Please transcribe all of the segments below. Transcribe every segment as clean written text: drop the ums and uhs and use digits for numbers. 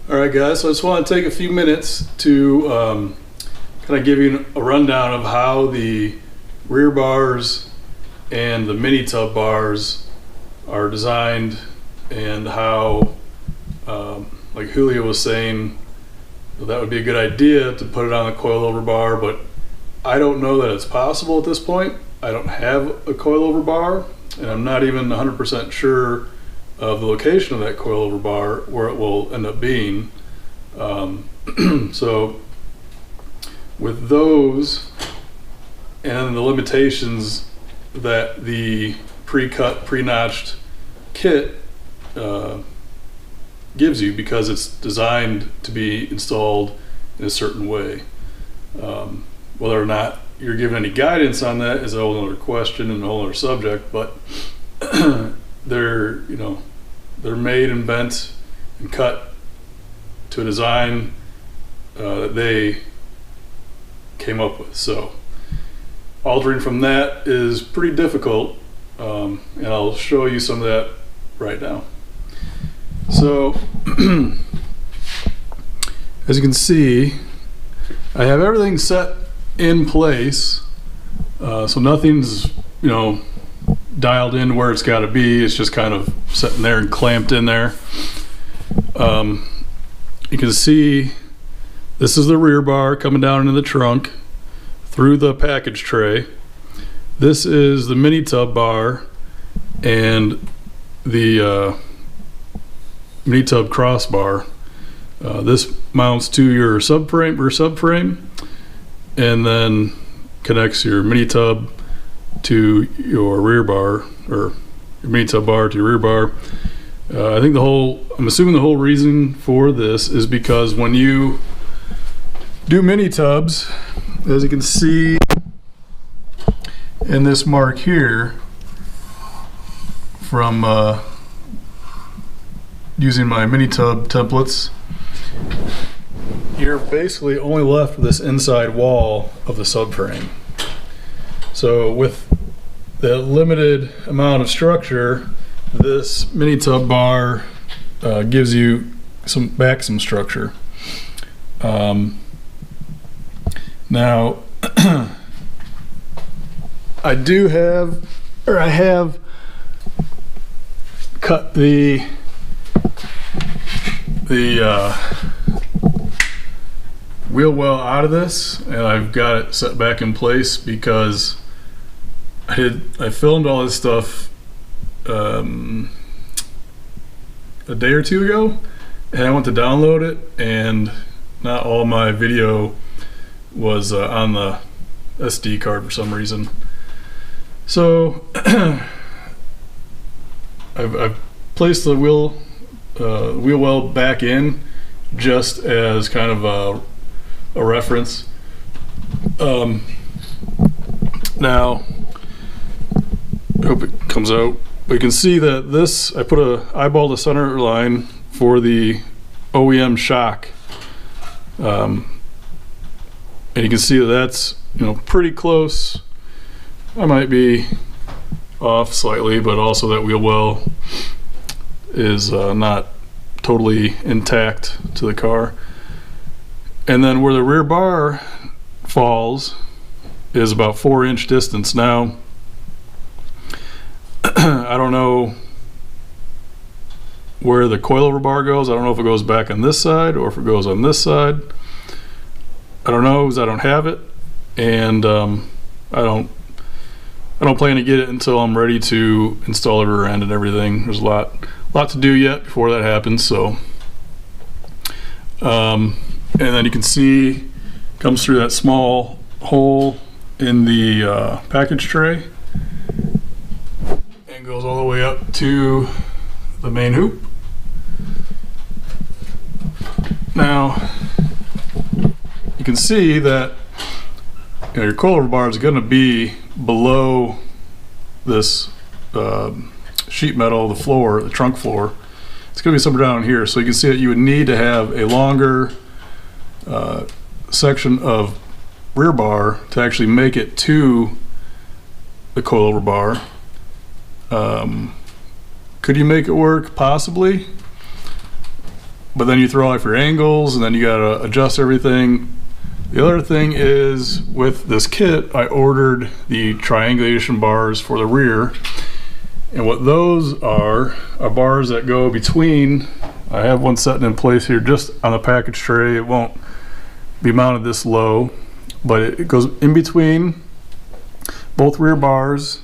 Alright guys, so I just want to take a few minutes to kind of give you a rundown of how the rear bars and the mini tub bars are designed, and how, like Julio was saying, that would be a good idea to put it on a coilover bar, but I don't know that it's possible at this point. I don't have a coilover bar, and I'm not even 100% sure of the location of that coilover bar where it will end up being. So with those and the limitations that the pre-cut, pre-notched kit gives you, because it's designed to be installed in a certain way, whether or not you're given any guidance on that is a whole other question and a whole other subject, but they're made and bent and cut to a design that they came up with. So altering from that is pretty difficult, and I'll show you some of that right now. So as you can see, I have everything set in place, so nothing's dialed in where it's got to be. It's just kind of sitting there and clamped in there. You can see this is the rear bar coming down into the trunk through the package tray. This is the mini tub bar and the mini tub crossbar. This mounts to your subframe, rear subframe, and then connects your mini tub to your rear bar, or your mini tub bar to your rear bar. I think I'm assuming the whole reason for this is because when you do mini tubs, as you can see in this mark here, from using my mini tub templates, you're basically only left with this inside wall of the subframe. So with the limited amount of structure, this mini tub bar gives you some structure. Now I have cut the wheel well out of this, and I've got it set back in place because I filmed all this stuff a day or two ago, and I went to download it, and not all my video was on the SD card for some reason. So I've placed the wheel well back in just as kind of a reference. Now I hope it comes out. But you can see that this, I put eyeball the center line for the OEM shock, and you can see that that's pretty close. I might be off slightly, but also that wheel well is not totally intact to the car. And then where the rear bar falls is about 4-inch distance. Now I don't know where the coilover bar goes. I don't know if it goes back on this side or if it goes on this side. I don't know, because I don't have it, and I don't plan to get it until I'm ready to install the rear end and everything. There's a lot to do yet before that happens. So and then you can see comes through that small hole in the package tray and goes all the way up to the main hoop. Now you can see that your coilover bar is going to be below this sheet metal, the floor, the trunk floor. It's going to be somewhere down here, so you can see that you would need to have a longer section of rear bar to actually make it to the coilover bar. Could you make it work? Possibly, but then you throw off your angles, and then you gotta adjust everything. The other thing is, with this kit, I ordered the triangulation bars for the rear, and what those are bars that go between. I have one setting in place here just on the package tray. It won't be mounted this low, but it goes in between both rear bars,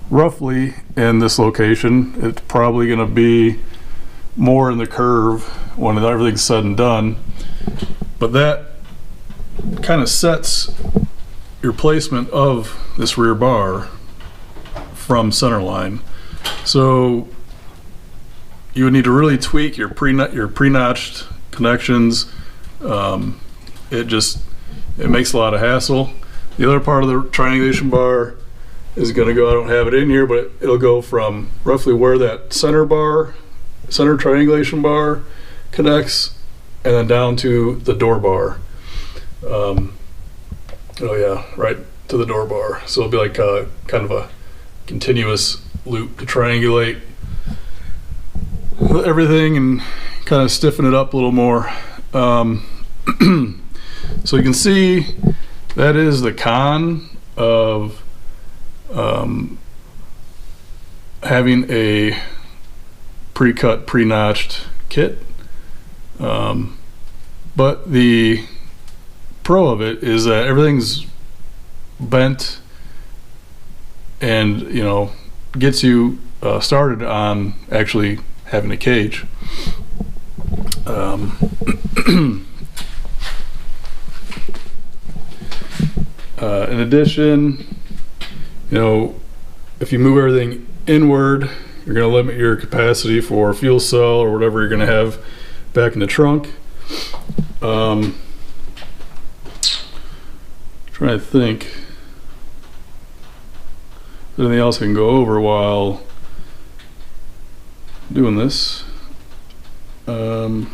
roughly in this location. It's probably going to be more in the curve when everything's said and done, but that kind of sets your placement of this rear bar from center line. So you would need to really tweak your pre-notched connections. It makes a lot of hassle. The other part of the triangulation bar is going to go, I don't have it in here, but it'll go from roughly where that center triangulation bar connects, and then down to the door bar. Oh yeah, right to the door bar. So it'll be like kind of a continuous loop to triangulate everything and kind of stiffen it up a little more. So you can see that is the con of having a pre-cut, pre-notched kit, but the pro of it is that everything's bent and, you know, gets you started on actually having a cage. In addition, you know, if you move everything inward, you're going to limit your capacity for fuel cell or whatever you're going to have back in the trunk. Trying to think if there's anything else I can go over while doing this. So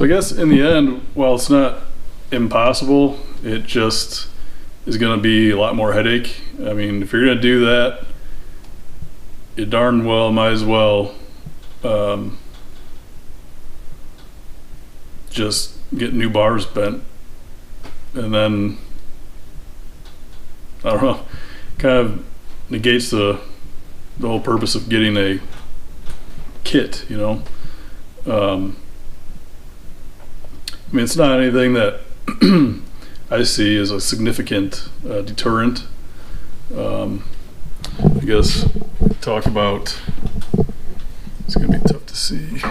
I guess in the end, while it's not impossible, it just is going to be a lot more headache. I mean, if you're going to do that, you darn well might as well just get new bars bent, and then I don't know, kind of negates the whole purpose of getting a kit, you know. I mean, it's not anything that I see as a significant deterrent. I guess talk about, it's gonna be tough to see.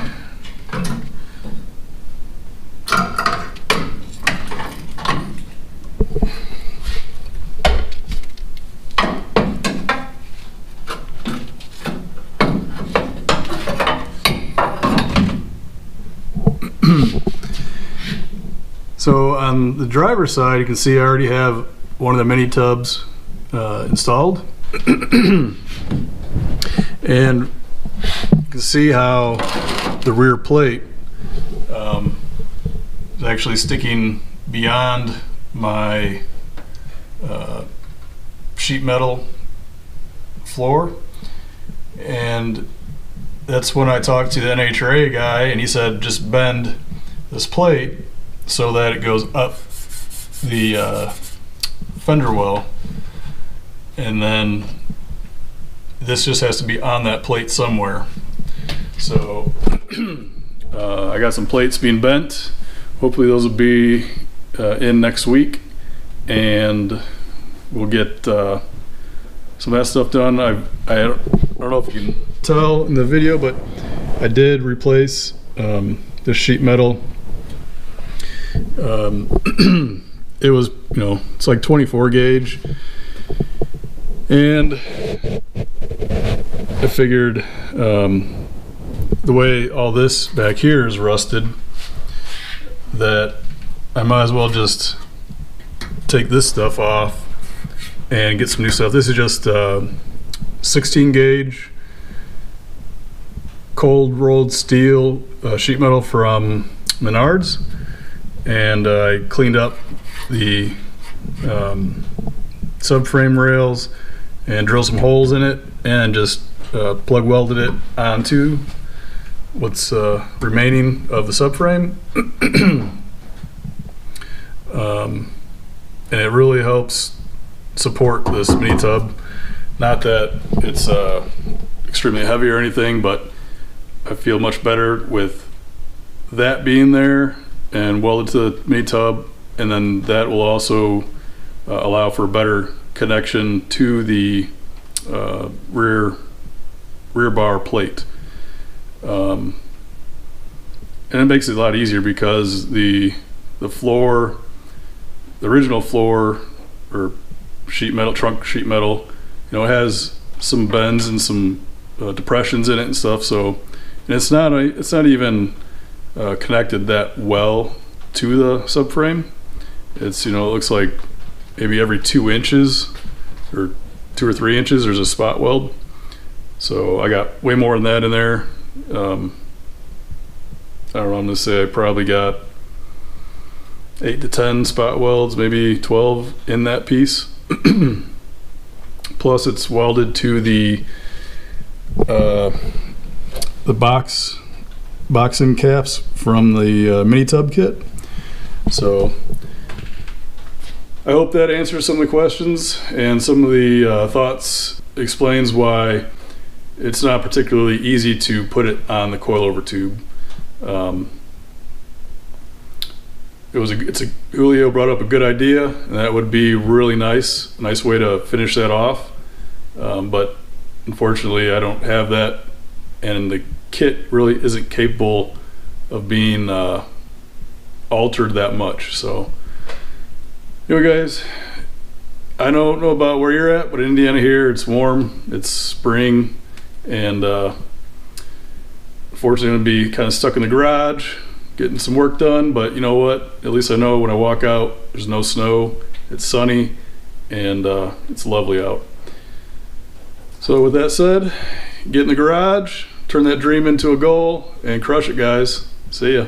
So on the driver's side, you can see I already have one of the mini tubs installed. And you can see how the rear plate is actually sticking beyond my sheet metal floor. And that's when I talked to the NHRA guy, and he said just bend this plate so that it goes up the fender well, and then this just has to be on that plate somewhere. So I got some plates being bent. Hopefully those will be in next week, and we'll get some of that stuff done. I don't know if you can tell in the video, but I did replace this sheet metal. It was, you know, it's like 24 gauge, and I figured the way all this back here is rusted, that I might as well just take this stuff off and get some new stuff. This is just 16 gauge cold rolled steel sheet metal from Menards, and I cleaned up the subframe rails and drilled some holes in it, and just plug welded it onto what's remaining of the subframe. And it really helps support this mini tub. Not that it's extremely heavy or anything, but I feel much better with that being there and welded to the mini tub, and then that will also allow for better connection to the rear bar plate. And it makes it a lot easier because the floor, the original floor or sheet metal, trunk sheet metal, you know, it has some bends and some depressions in it and stuff. So, and it's not even connected that well to the subframe. It's, you know, it looks like maybe every 2 inches or 2 or 3 inches there's a spot weld. So I got way more than that in there. I don't know, I'm gonna say I probably got 8 to 10 spot welds, maybe 12 in that piece. Plus it's welded to the boxing caps from the mini tub kit. So I hope that answers some of the questions, and some of the thoughts explains why it's not particularly easy to put it on the coilover tube. Julio brought up a good idea, and that would be really nice. A nice way to finish that off. But unfortunately, I don't have that, and the kit really isn't capable of being altered that much. So, anyway, guys, I don't know about where you're at, but in Indiana here, it's warm, it's spring, and unfortunately, I'm gonna be kind of stuck in the garage, getting some work done. But you know what? At least I know when I walk out, there's no snow, it's sunny, and it's lovely out. So with that said, get in the garage, turn that dream into a goal, and crush it, guys. See ya.